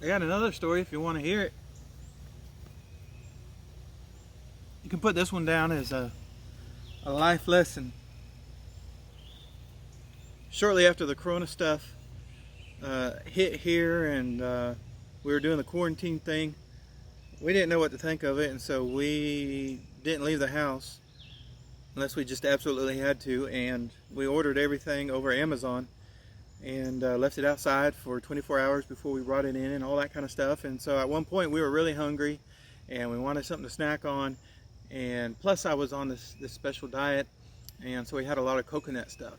I got another story if you want to hear it. You can put this one down as a life lesson. Shortly after the corona stuff hit here and we were doing the quarantine thing, we didn't know what to think of it, and so we didn't leave the house unless we just absolutely had to, and we ordered everything over Amazon and left it outside for 24 hours before we brought it in and all that kind of stuff. And so at one point we were really hungry and we wanted something to snack on, and plus I was on this special diet, and so we had a lot of coconut stuff.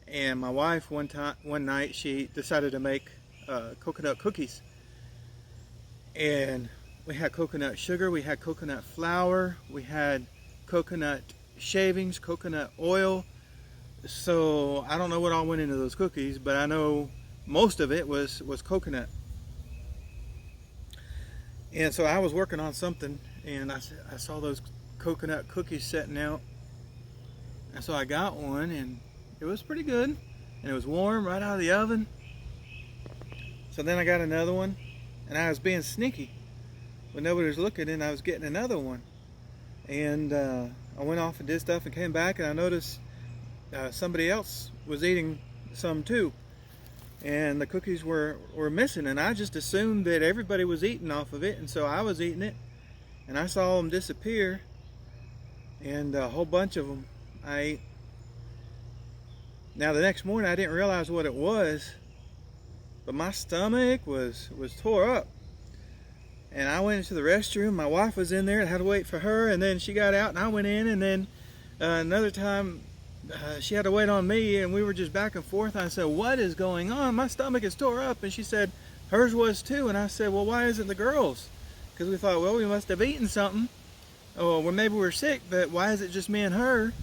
And my wife one night she decided to make coconut cookies, and we had coconut sugar, we had coconut flour, we had coconut shavings, coconut oil. So I don't know what all went into those cookies, but I know most of it was coconut. And so I was working on something, and I saw those coconut cookies setting out, and so I got one, and it was pretty good, and it was warm right out of the oven. So then I got another one, and I was being sneaky when nobody was looking, and I was getting another one. And I went off and did stuff and came back, and I noticed somebody else was eating some too, and the cookies were missing, and I just assumed that everybody was eating off of it, and so I was eating it, and I saw them disappear, and a whole bunch of them I ate. Now the next morning I didn't realize what it was, but my stomach was tore up. And I went into the restroom. My wife was in there. I had to wait for her, and then she got out, and I went in, and then another time she had to wait on me, and we were just back and forth. I said, "What is going on? My stomach is tore up." And she said, "Hers was too." And I said, "Well, why isn't the girls?" Because we thought, well, we must have eaten something, or maybe we're sick, but why is it just me and her?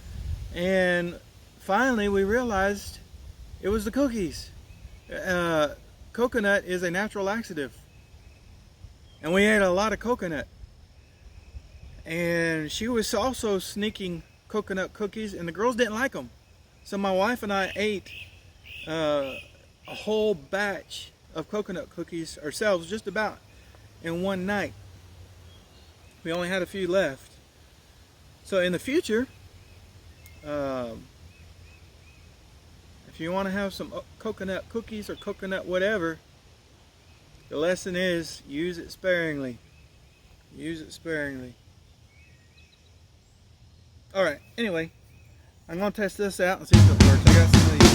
And finally we realized it was the cookies. Coconut is a natural laxative, and we ate a lot of coconut. And she was also sneaking coconut cookies, and the girls didn't like them. So my wife and I ate a whole batch of coconut cookies ourselves, just about in one night. We only had a few left. So in the future, if you want to have some coconut cookies or coconut whatever, the lesson is use it sparingly. Use it sparingly. Alright, anyway, I'm going to test this out and see if it works. I got some of these